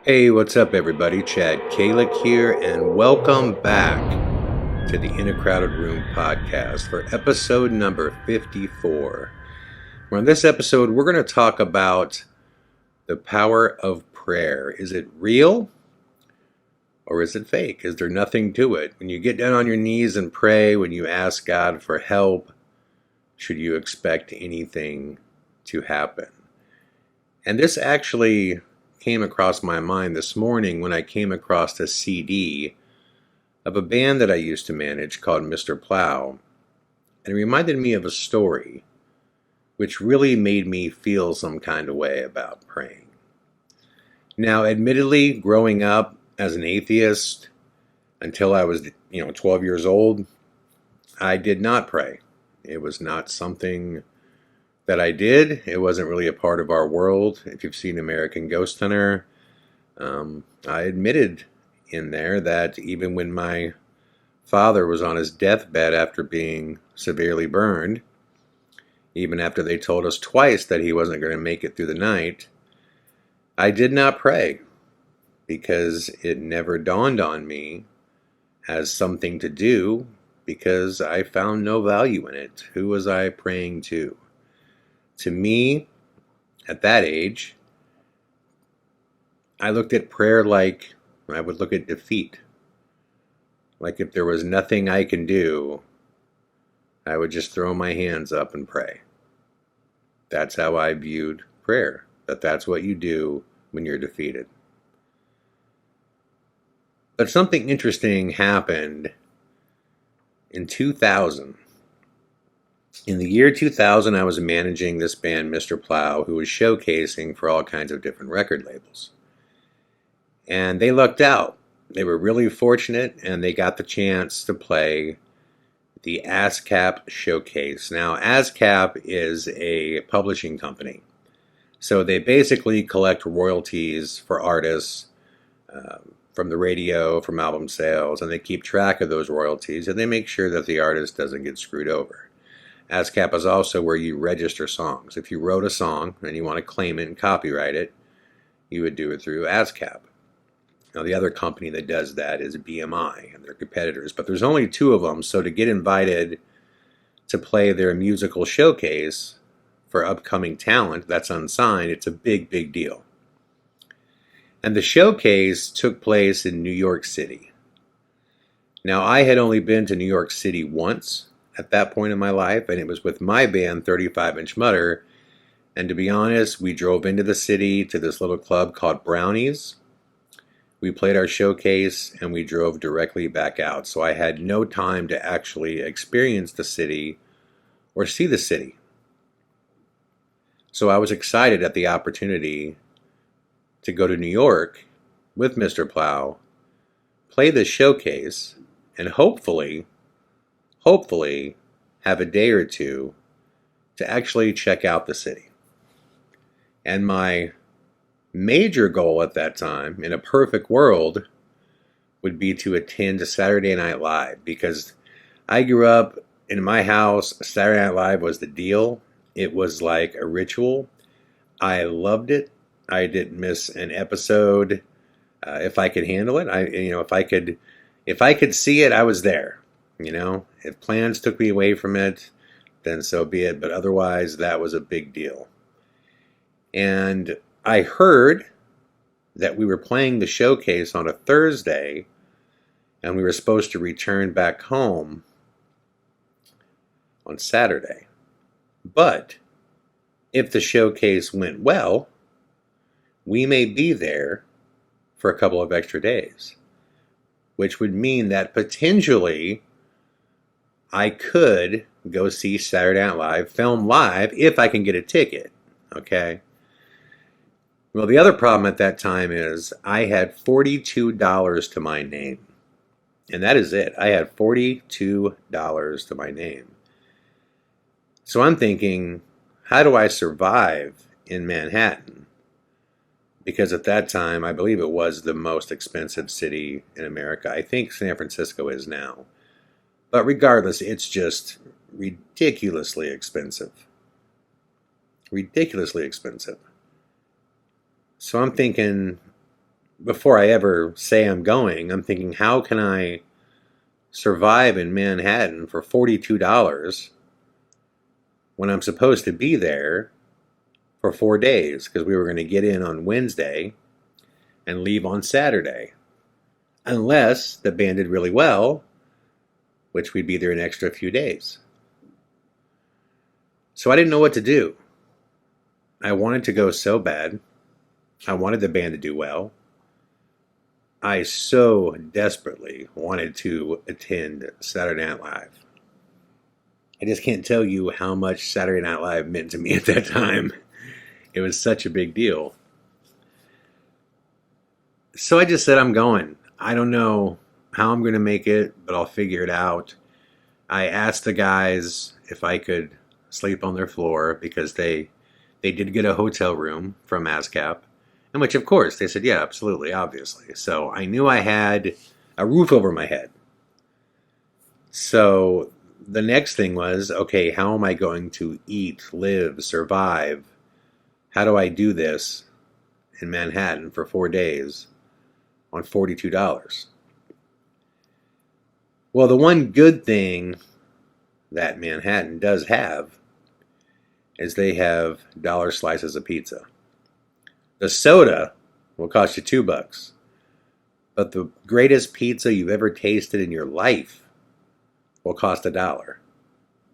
Hey, what's up, everybody? Chad Calek here, and welcome back to the In a Crowded Room podcast for episode number 54. Well, in this episode, we're going to talk about the power of prayer. Is it real or is it fake? Is there nothing to it? When you get down on your knees and pray, when you ask God for help, should you expect anything to happen? And this actually came across my mind this morning when I came across a CD of a band that I used to manage called Mr. Plow. And it reminded me of a story which really made me feel some kind of way about praying. Now, admittedly, growing up as an atheist until I was, 12 years old, I did not pray. It was not something that I did. It wasn't really a part of our world. If you've seen American Ghost Hunter, I admitted in there that even when my father was on his deathbed after being severely burned, even after they told us twice that he wasn't going to make it through the night, I did not pray because it never dawned on me as something to do because I found no value in it. Who was I praying to? To me, at that age, I looked at prayer like I would look at defeat. Like if there was nothing I can do, I would just throw my hands up and pray. That's how I viewed prayer, that's what you do when you're defeated. But something interesting happened in 2000. In the year 2000, I was managing this band, Mr. Plow, who was showcasing for all kinds of different record labels. And they lucked out. They were really fortunate, and they got the chance to play the ASCAP showcase. Now, ASCAP is a publishing company. So they basically collect royalties for artists from the radio, from album sales, and they keep track of those royalties, and they make sure that the artist doesn't get screwed over. ASCAP is also where you register songs. If you wrote a song and you want to claim it and copyright it, you would do it through ASCAP. Now, the other company that does that is BMI, and they're competitors, but there's only two of them, so to get invited to play their musical showcase for upcoming talent that's unsigned, it's a big, big deal. And the showcase took place in New York City. Now, I had only been to New York City once at that point in my life, and it was with my band 35-Inch Mutter. And to be honest, we drove into the city to this little club called Brownies. We played our showcase and we drove directly back out, so I had no time to actually experience the city or see the city. So I was excited at the opportunity to go to New York with Mr. Plow, play this showcase, and hopefully have a day or two to actually check out the city. And my major goal at that time, in a perfect world, would be to attend Saturday Night Live, because I grew up in my house. Saturday Night Live was the deal. It was like a ritual. I loved it. I didn't miss an episode. If I could handle it, if I could see it, I was there. If plans took me away from it, then so be it. But otherwise, that was a big deal. And I heard that we were playing the showcase on a Thursday, and we were supposed to return back home on Saturday. But if the showcase went well, we may be there for a couple of extra days, which would mean that potentially I could go see Saturday Night Live, film live, if I can get a ticket, okay? Well, the other problem at that time is I had $42 to my name. And that is it. I had $42 to my name. So I'm thinking, how do I survive in Manhattan? Because at that time, I believe it was the most expensive city in America. I think San Francisco is now. But regardless, it's just ridiculously expensive. Ridiculously expensive. So I'm thinking, before I ever say I'm going, I'm thinking, how can I survive in Manhattan for $42 when I'm supposed to be there for 4 days? Because we were going to get in on Wednesday and leave on Saturday. Unless the band did really well, which we'd be there an extra few days. So I didn't know what to do. I wanted to go so bad. I wanted the band to do well. I so desperately wanted to attend Saturday Night Live. I just can't tell you how much Saturday Night Live meant to me at that time. It was such a big deal. So I just said, I'm going. I don't know how I'm going to make it, but I'll figure it out. I asked the guys if I could sleep on their floor because they did get a hotel room from ASCAP. In which, of course, they said, yeah, absolutely, obviously. So I knew I had a roof over my head. So the next thing was, okay, how am I going to eat, live, survive? How do I do this in Manhattan for 4 days on $42? Well, the one good thing that Manhattan does have is they have dollar slices of pizza. The soda will cost you $2, but the greatest pizza you've ever tasted in your life will cost $1.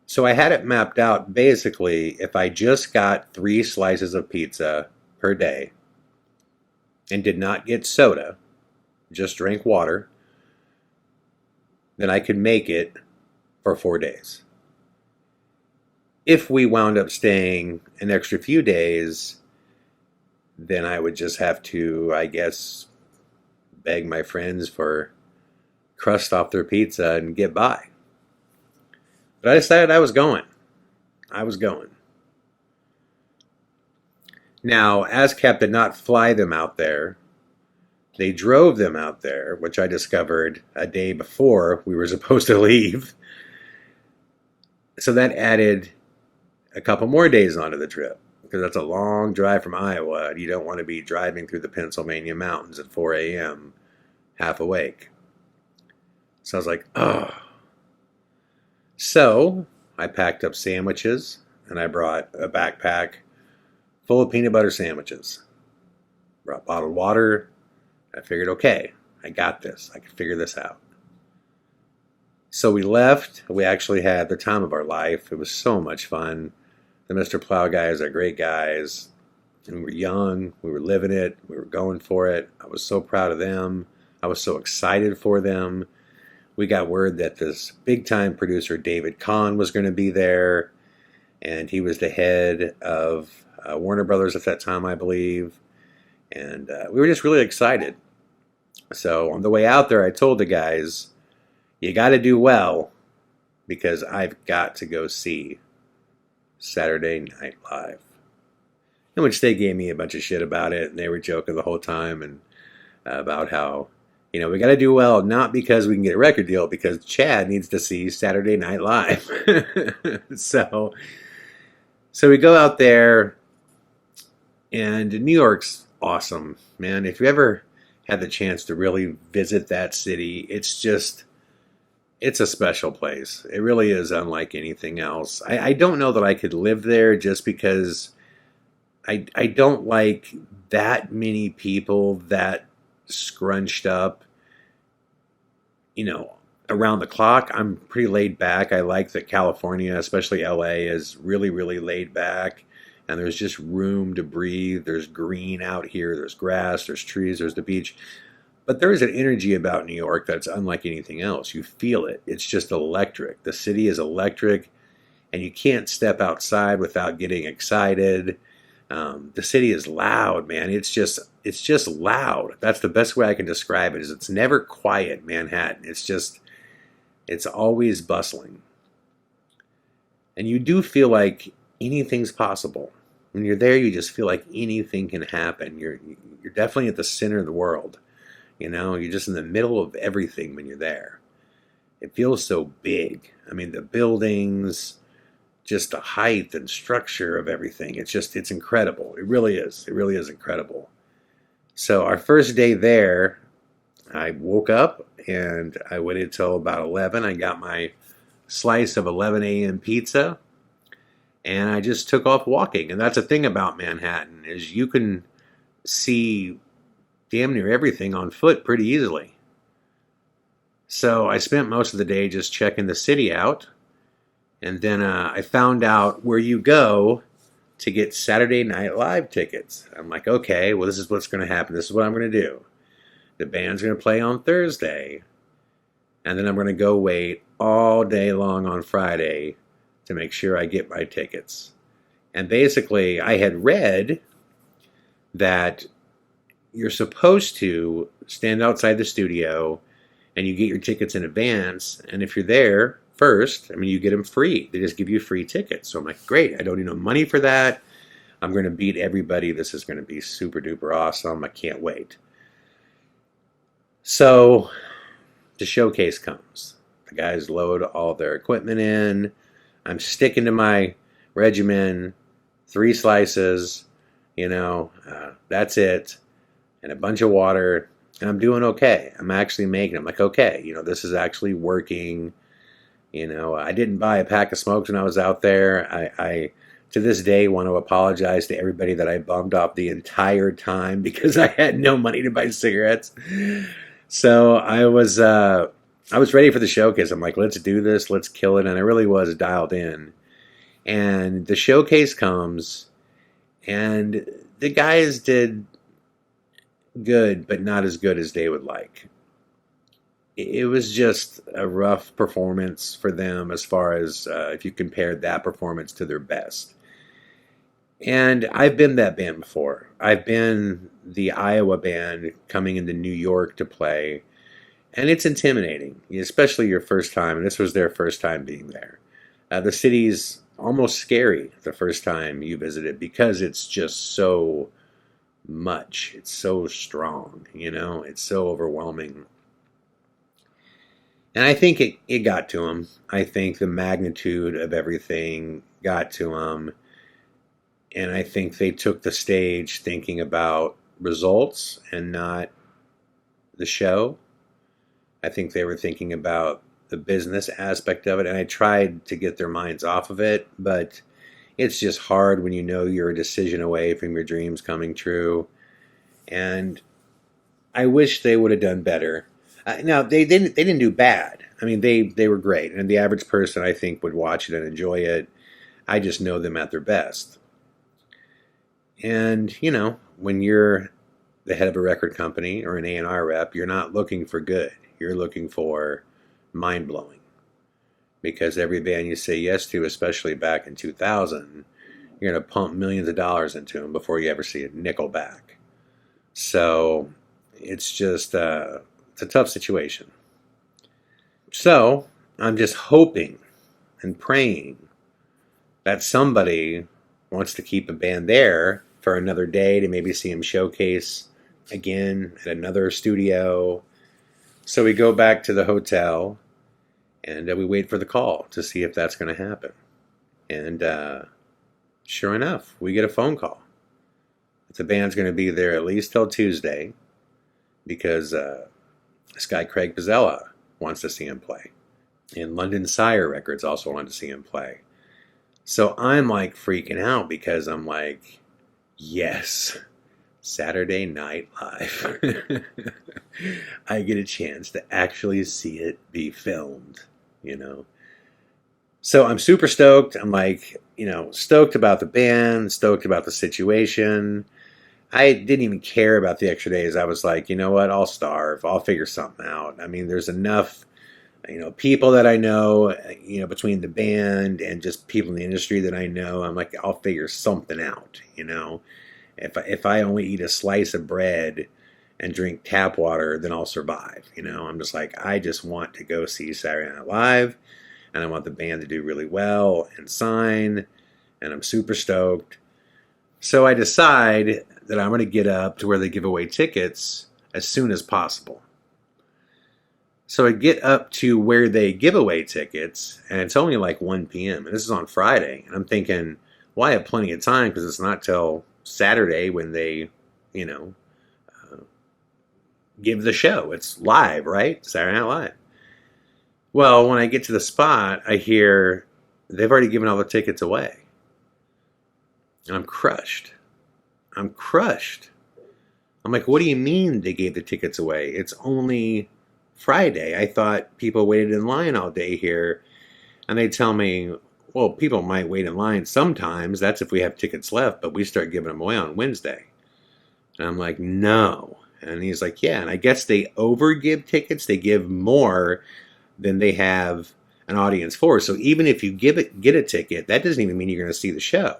So I had it mapped out. Basically, if I just got 3 slices of pizza per day and did not get soda, just drank water, then I could make it for 4 days. If we wound up staying an extra few days, then I would just have to, I guess, beg my friends for crust off their pizza and get by. But I decided I was going. Now, ASCAP did not fly them out there. They drove them out there, which I discovered a day before we were supposed to leave. So that added a couple more days onto the trip, because that's a long drive from Iowa, and you don't want to be driving through the Pennsylvania mountains at 4 a.m. half awake. So I was like, oh. So I packed up sandwiches, and I brought a backpack full of peanut butter sandwiches. Brought bottled water. I figured, okay, I got this. I can figure this out. So we left. We actually had the time of our life. It was so much fun. The Mr. Plow guys are great guys. And we were young. We were living it. We were going for it. I was so proud of them. I was so excited for them. We got word that this big-time producer, David Kahn, was going to be there. And he was the head of Warner Brothers at that time, I believe. And we were just really excited. So on the way out there, I told the guys, you got to do well, because I've got to go see Saturday Night Live. In which they gave me a bunch of shit about it, and they were joking the whole time and about how, we got to do well, not because we can get a record deal, because Chad needs to see Saturday Night Live. So we go out there, and New York's awesome, man. If you ever had the chance to really visit that city, it's a special place. It really is unlike anything else. I don't know that I could live there, just because I don't like that many people that scrunched up, around the clock. I'm pretty laid back. I like that California, especially LA, is really, really laid back. And there's just room to breathe. There's green out here. There's grass. There's trees. There's the beach. But there is an energy about New York that's unlike anything else. You feel it. It's just electric. The city is electric, and you can't step outside without getting excited. The city is loud, man. It's just loud. That's the best way I can describe it. Is it's never quiet, Manhattan. It's always bustling. And you do feel like anything's possible. When you're there, you just feel like anything can happen. You're definitely at the center of the world. You're just in the middle of everything when you're there. It feels so big. I mean, the buildings, just the height and structure of everything. It's incredible. It really is. It really is incredible. So our first day there, I woke up and I waited till about 11. I got my slice of 11 a.m. pizza and I just took off walking. And that's the thing about Manhattan is you can see damn near everything on foot pretty easily. So I spent most of the day just checking the city out. And then I found out where you go to get Saturday Night Live tickets. I'm like, okay, well, this is what's going to happen. This is what I'm going to do. The band's going to play on Thursday. And then I'm going to go wait all day long on Friday to make sure I get my tickets. And basically, I had read that you're supposed to stand outside the studio and you get your tickets in advance. And if you're there first, I mean, you get them free. They just give you free tickets. So I'm like, great, I don't need no money for that. I'm going to beat everybody. This is going to be super duper awesome. I can't wait. So the showcase comes. The guys load all their equipment in. I'm sticking to my regimen, 3 slices, that's it, and a bunch of water, and I'm doing okay. I'm actually making it. I'm like, okay, this is actually working. I didn't buy a pack of smokes when I was out there. I to this day want to apologize to everybody that I bummed off the entire time because I had no money to buy cigarettes. So I was ready for the showcase. I'm like, let's do this, let's kill it, and I really was dialed in. And the showcase comes, and the guys did good, but not as good as they would like. It was just a rough performance for them as far as if you compared that performance to their best. And I've been that band before. I've been the Iowa band coming into New York to play, and it's intimidating, especially your first time, and this was their first time being there. The city's almost scary the first time you visit it because it's just so much. It's so strong, it's so overwhelming. And I think it got to him. I think the magnitude of everything got to him. And I think they took the stage thinking about results and not the show. I think they were thinking about the business aspect of it. And I tried to get their minds off of it. But it's just hard when you're a decision away from your dreams coming true. And I wish they would have done better. Now, they didn't do bad. I mean, they were great. And the average person, I think, would watch it and enjoy it. I just know them at their best. And, when you're the head of a record company or an A&R rep, you're not looking for good. You're looking for mind-blowing. Because every band you say yes to, especially back in 2000, you're going to pump millions of dollars into them before you ever see a nickel back. So it's just it's a tough situation. So I'm just hoping and praying that somebody wants to keep a band there for another day to maybe see him showcase again at another studio. So we go back to the hotel and we wait for the call to see if that's going to happen. And sure enough, we get a phone call. The band's going to be there at least till Tuesday because this guy Craig Pizzella wants to see him play. And London Sire Records also wanted to see him play. So I'm like freaking out because I'm like, yes, Saturday Night Live. I get a chance to actually see it be filmed, So I'm super stoked. I'm like, stoked about the band, stoked about the situation. I didn't even care about the extra days. I was like, you know what? I'll starve. I'll figure something out. I mean, there's enough, people that I know, between the band and just people in the industry that I know. I'm like, I'll figure something out, If I only eat a slice of bread and drink tap water, then I'll survive, I'm just like, I just want to go see Saturday Night Live, and I want the band to do really well and sign, and I'm super stoked. So I decide that I'm going to get up to where they give away tickets as soon as possible. So I get up to where they give away tickets, and it's only like 1 p.m., and this is on Friday. And I'm thinking, well, I have plenty of time because it's not till Saturday when they, give the show. It's live, right? Saturday Night Live. Well, when I get to the spot, I hear they've already given all the tickets away. And I'm crushed. I'm crushed. I'm like, what do you mean they gave the tickets away? It's only Friday. I thought people waited in line all day here. And they tell me, well, people might wait in line sometimes. That's if we have tickets left, but we start giving them away on Wednesday. And I'm like, no. And he's like, yeah. And I guess they overgive tickets. They give more than they have an audience for. So even if you get a ticket, that doesn't even mean you're going to see the show.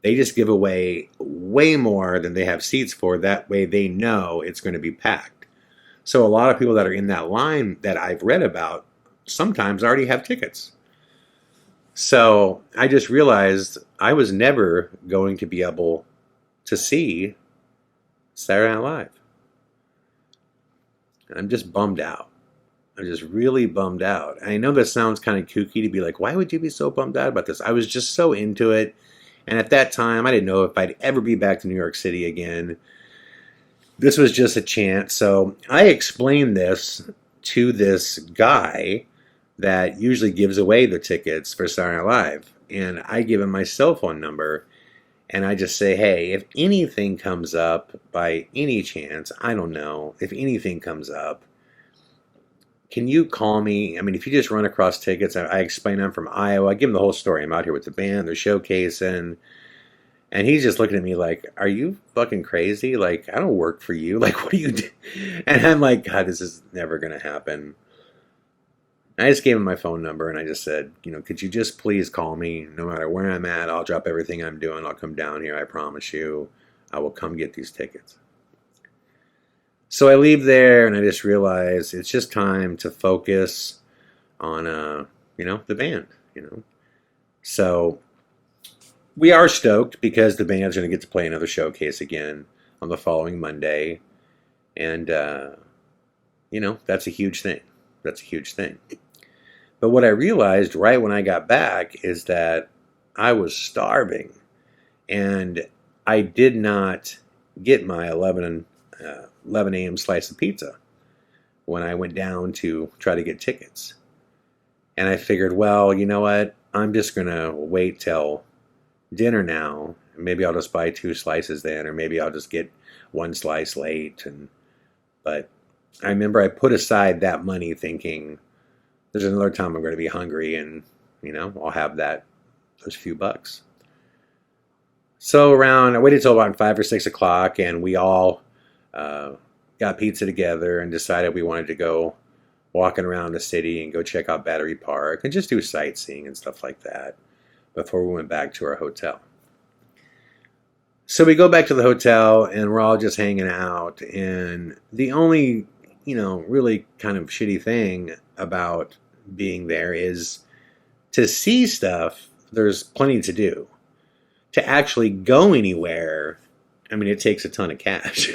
They just give away way more than they have seats for. That way they know it's going to be packed. So a lot of people that are in that line that I've read about sometimes already have tickets. So I just realized I was never going to be able to see Saturday Night Live. And I'm just bummed out. I'm just really bummed out. I know this sounds kind of kooky to be like, why would you be so bummed out about this? I was just so into it. And at that time, I didn't know if I'd ever be back to New York City again. This was just a chance. So I explained this to this guy that usually gives away the tickets for Saturday Night Live. And I give him my cell phone number. And I just say, hey, if anything comes up by any chance, I don't know, if anything comes up, can you call me? I mean, if you just run across tickets, I explain I'm from Iowa. I give him the whole story. I'm out here with the band. They're showcasing. And he's just looking at me like, are you fucking crazy? Like, I don't work for you. Like, what do you do? And I'm like, God, this is never going to happen. I just gave him my phone number and I just said, could you just please call me no matter where I'm at? I'll drop everything I'm doing. I'll come down here. I promise you. I will come get these tickets. So I leave there and I just realize it's just time to focus on, the band, So we are stoked because the band's going to get to play another showcase again on the following Monday. And, that's a huge thing. That's a huge thing. But what I realized right when I got back is that I was starving. And I did not get my 11 a.m. slice of pizza when I went down to try to get tickets. And I figured, well, you know what? I'm just going to wait till dinner now. Maybe I'll just buy 2 slices then, or maybe I'll just get 1 slice late. But I remember I put aside that money thinking, there's another time I'm going to be hungry and, I'll have those few bucks. So I waited till about 5 or 6 o'clock and we all got pizza together and decided we wanted to go walking around the city and go check out Battery Park and just do sightseeing and stuff like that before we went back to our hotel. So we go back to the hotel and we're all just hanging out. And the only, really kind of shitty thing about being there is to see stuff, there's plenty to do. To actually go anywhere, I mean, it takes a ton of cash.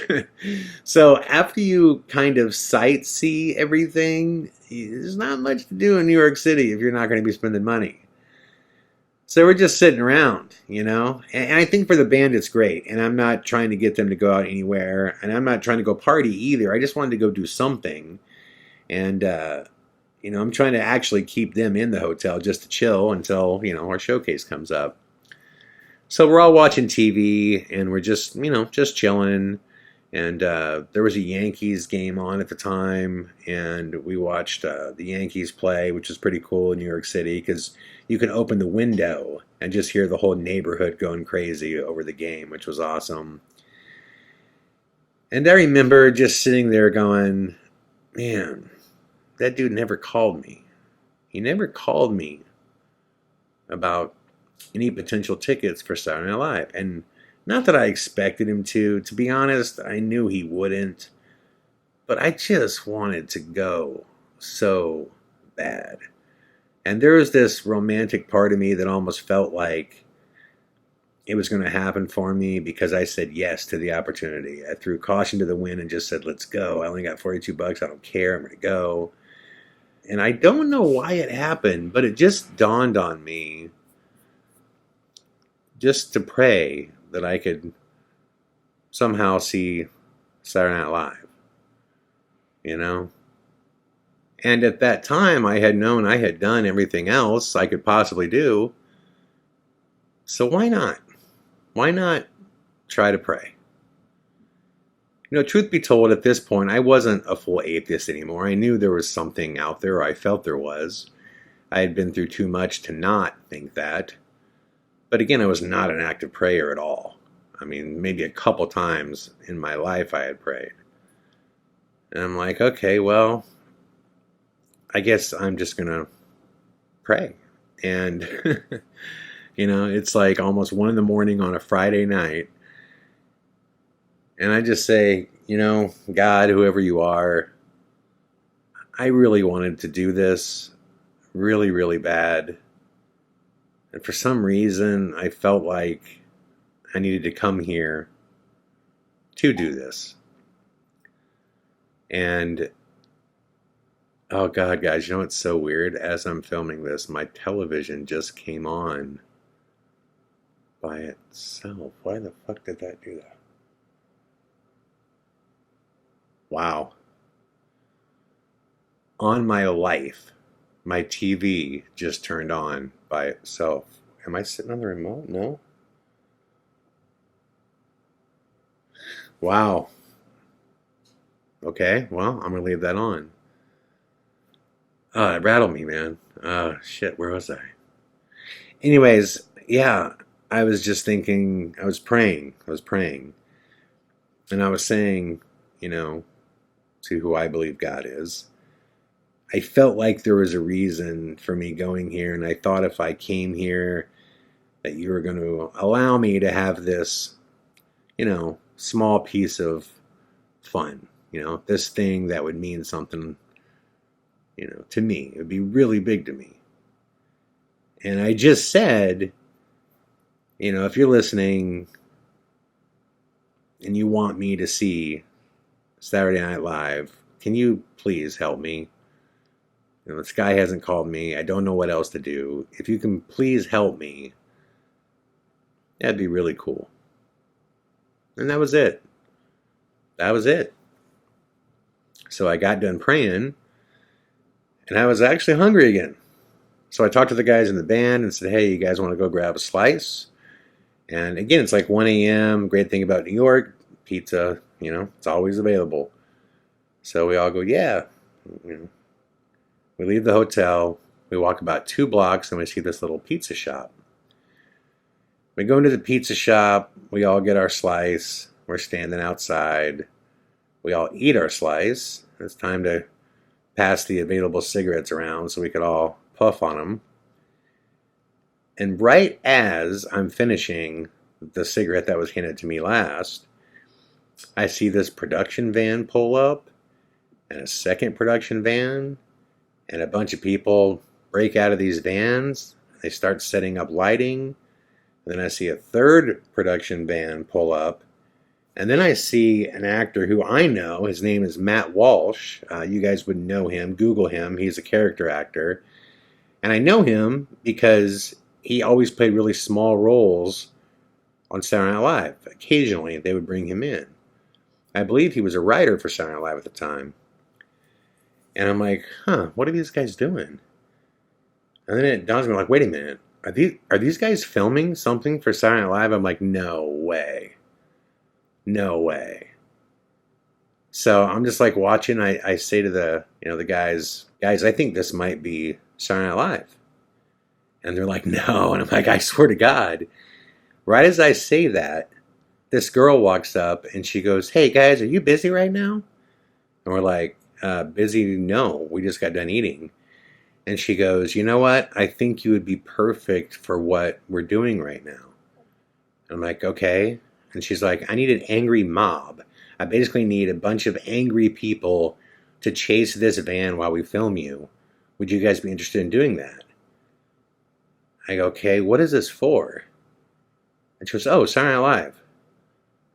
So after you kind of sightsee everything, there's not much to do in New York City if you're not going to be spending money. So we're just sitting around, And I think for the band, it's great. And I'm not trying to get them to go out anywhere. And I'm not trying to go party either. I just wanted to go do something. And, I'm trying to actually keep them in the hotel just to chill until, our showcase comes up. So we're all watching TV and we're just, just chilling. And there was a Yankees game on at the time. And we watched the Yankees play, which was pretty cool in New York City because you can open the window and just hear the whole neighborhood going crazy over the game, which was awesome. And I remember just sitting there going, man, that dude never called me. He never called me about any potential tickets for Saturday Night Live. And not that I expected him to. To be honest, I knew he wouldn't. But I just wanted to go so bad. And there was this romantic part of me that almost felt like it was going to happen for me because I said yes to the opportunity. I threw caution to the wind and just said, let's go. I only got $42. I don't care. I'm going to go. And I don't know why it happened, but it just dawned on me just to pray that I could somehow see Saturday Night Live. you know? And at that time, I had known I had done everything else I could possibly do. So why not? Why not try to pray? Truth be told, at this point, I wasn't a full atheist anymore. I knew there was something out there, or I felt there was. I had been through too much to not think that. But again, I was not an active prayer at all. I mean, maybe a couple times in my life I had prayed. And I'm like, okay, well, I guess I'm just going to pray. And, it's like almost 1 a.m. on a Friday night. And I just say, God, whoever you are, I really wanted to do this really, really bad. And for some reason, I felt like I needed to come here to do this. And, oh God, guys, you know what's so weird? As I'm filming this, my television just came on by itself. Why the fuck did that do that? Wow. On my life, my TV just turned on by itself. Am I sitting on the remote? No. Wow. Okay, well, I'm going to leave that on. It rattled me, man. Shit, where was I? Anyways, yeah, I was just thinking, I was praying. And I was saying, to who I believe God is. I felt like there was a reason for me going here, and I thought if I came here that you were going to allow me to have this, small piece of fun, this thing that would mean something, to me. It would be really big to me. And I just said, if you're listening and you want me to see Saturday Night Live, can you please help me? This guy hasn't called me. I don't know what else to do. If you can please help me, that'd be really cool. And that was it. So I got done praying, and I was actually hungry again. So I talked to the guys in the band and said, hey, you guys want to go grab a slice? And again, it's like 1 a.m. Great thing about New York, pizza, it's always available. So we all go, yeah. We leave the hotel. We walk about 2 blocks, and we see this little pizza shop. We go into the pizza shop. We all get our slice. We're standing outside. We all eat our slice. It's time to pass the available cigarettes around so we could all puff on them. And right as I'm finishing the cigarette that was handed to me last, I see this production van pull up, and a second production van, and a bunch of people break out of these vans. They start setting up lighting. And then I see a third production van pull up. And then I see an actor who I know. His name is Matt Walsh. You guys would know him. Google him. He's a character actor. And I know him because he always played really small roles on Saturday Night Live. Occasionally, they would bring him in. I believe he was a writer for Saturday Night Live at the time. And I'm like, what are these guys doing? And then it dawns on me, like, wait a minute. Are these guys filming something for Saturday Night Live? I'm like, no way. No way. So I'm just like watching. I say to the guys, I think this might be Saturday Night Live. And they're like, no. And I'm like, I swear to God. Right as I say that, this girl walks up and she goes, hey guys, are you busy right now? And we're like, busy? No, we just got done eating. And she goes, you know what? I think you would be perfect for what we're doing right now. And I'm like, okay. And she's like, I need an angry mob. I basically need a bunch of angry people to chase this van while we film you. Would you guys be interested in doing that? I go, okay, what is this for? And she goes, oh, Saturday Night Live.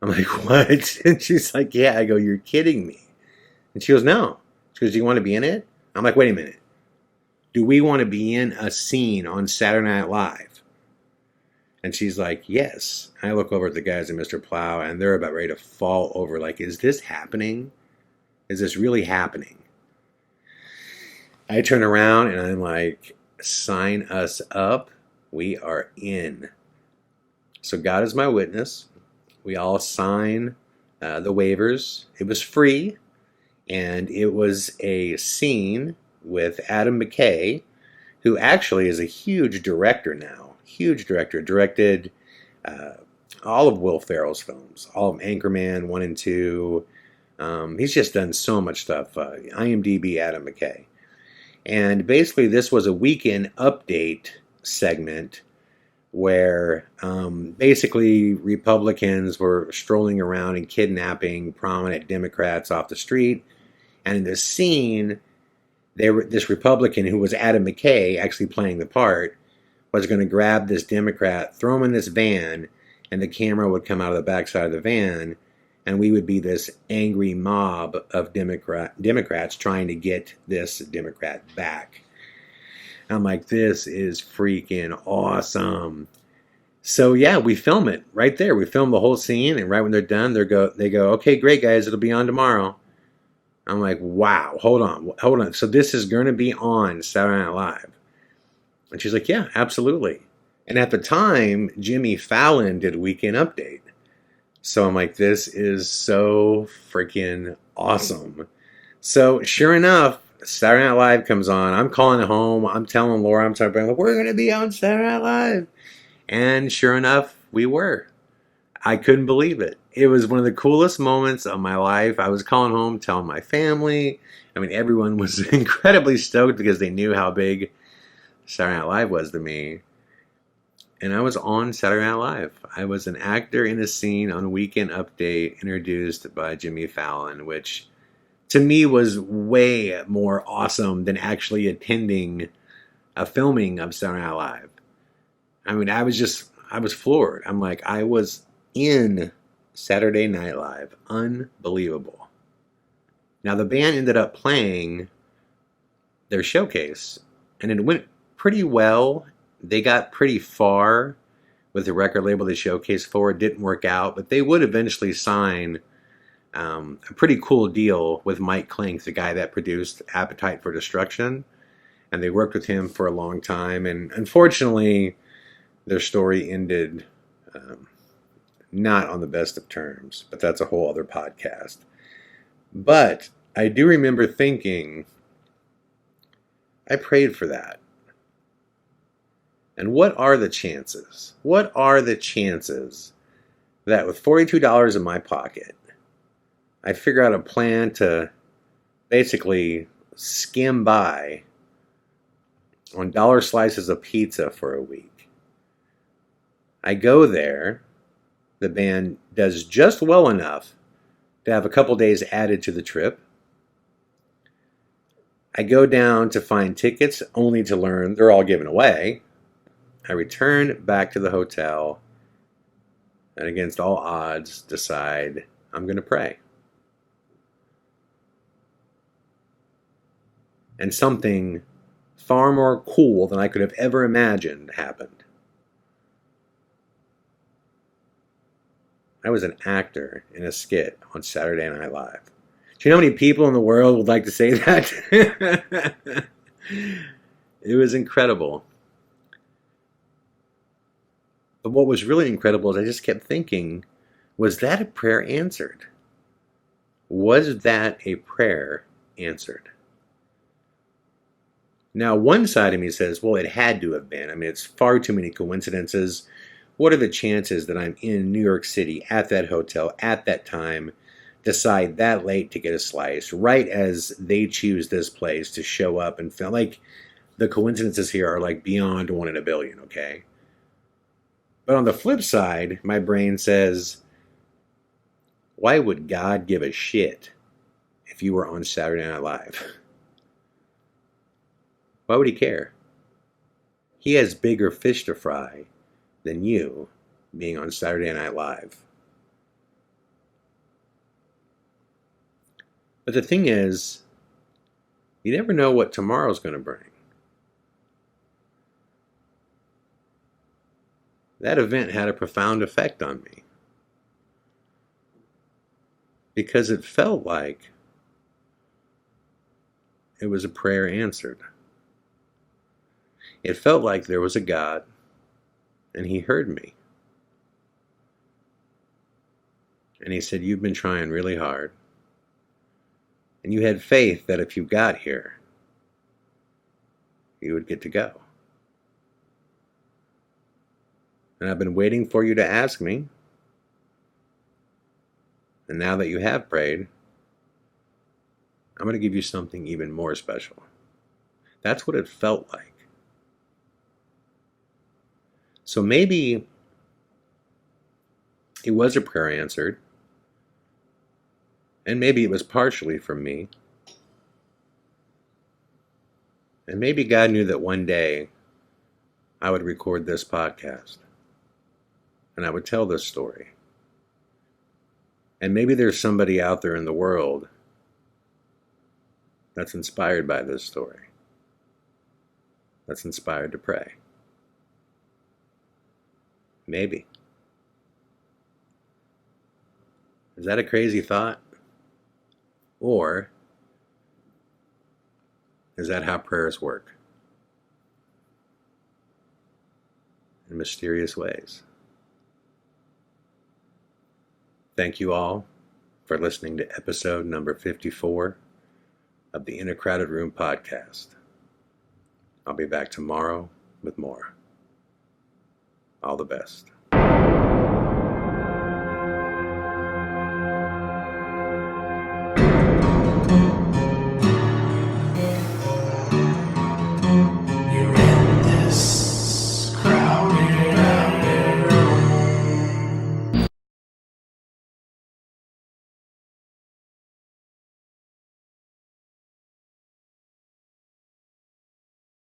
I'm like, what? And she's like, yeah. I go, you're kidding me. And she goes, no. She goes, do you want to be in it? I'm like, wait a minute. Do we want to be in a scene on Saturday Night Live? And she's like, yes. I look over at the guys in Mr. Plow, and they're about ready to fall over. Like, is this happening? Is this really happening? I turn around and I'm like, sign us up. We are in. So God is my witness. We all sign the waivers. It was free, and it was a scene with Adam McKay, who actually is a huge director now. Huge director. Directed all of Will Ferrell's films, all of Anchorman 1 and 2. He's just done so much stuff. IMDb Adam McKay. And basically, this was a weekend update segment where basically Republicans were strolling around and kidnapping prominent Democrats off the street. And in this scene, this Republican who was Adam McKay, actually playing the part, was going to grab this Democrat, throw him in this van, and the camera would come out of the backside of the van, and we would be this angry mob of Democrats trying to get this Democrat back. I'm like, this is freaking awesome. So yeah, we film it right there. We film the whole scene, and right when they're done, they go, okay, great guys, it'll be on tomorrow. I'm like, wow, hold on. So this is going to be on Saturday Night Live. And she's like, yeah, absolutely. And at the time, Jimmy Fallon did Weekend Update. So I'm like, this is so freaking awesome. So sure enough, Saturday Night Live comes on. I'm calling it home. I'm telling Laura, we're going to be on Saturday Night Live. And sure enough, we were. I couldn't believe it. It was one of the coolest moments of my life. I was calling home, telling my family. I mean, everyone was incredibly stoked because they knew how big Saturday Night Live was to me. And I was on Saturday Night Live. I was an actor in a scene on Weekend Update introduced by Jimmy Fallon, which to me was way more awesome than actually attending a filming of Saturday Night Live. I mean, I was floored. I'm like, I was in Saturday Night Live. Unbelievable. Now, the band ended up playing their showcase, and it went pretty well. They got pretty far with the record label they showcased for. It didn't work out, but they would eventually sign a pretty cool deal with Mike Klink, the guy that produced Appetite for Destruction. And they worked with him for a long time. And unfortunately, their story ended not on the best of terms, but that's a whole other podcast. But I do remember thinking, I prayed for that. And what are the chances? What are the chances that with $42 in my pocket, I figure out a plan to basically skim by on dollar slices of pizza for a week? I go there. The band does just well enough to have a couple days added to the trip. I go down to find tickets only to learn they're all given away. I return back to the hotel and against all odds decide I'm going to pray. And something far more cool than I could have ever imagined happened. I was an actor in a skit on Saturday Night Live. Do you know how many people in the world would like to say that? It was incredible. But what was really incredible is I just kept thinking, was that a prayer answered? Was that a prayer answered? Now, one side of me says, well, it had to have been. I mean, it's far too many coincidences. What are the chances that I'm in New York City at that hotel at that time, decide that late to get a slice, right as they choose this place to show up and film? Like, the coincidences here are like beyond 1 in a billion, okay? But on the flip side, my brain says, why would God give a shit if you were on Saturday Night Live? Why would he care? He has bigger fish to fry than you being on Saturday Night Live. But the thing is, you never know what tomorrow's going to bring. That event had a profound effect on me. Because it felt like it was a prayer answered. It felt like there was a God, and He heard me. And He said, "You've been trying really hard, and you had faith that if you got here, you would get to go. And I've been waiting for you to ask me, and now that you have prayed, I'm going to give you something even more special." That's what it felt like. So maybe it was a prayer answered, and maybe it was partially from me, and maybe God knew that one day I would record this podcast, and I would tell this story. And maybe there's somebody out there in the world that's inspired by this story, that's inspired to pray. Maybe. Is that a crazy thought? Or is that how prayers work? In mysterious ways. Thank you all for listening to episode number 54 of the In a Crowded Room podcast. I'll be back tomorrow with more. All the best.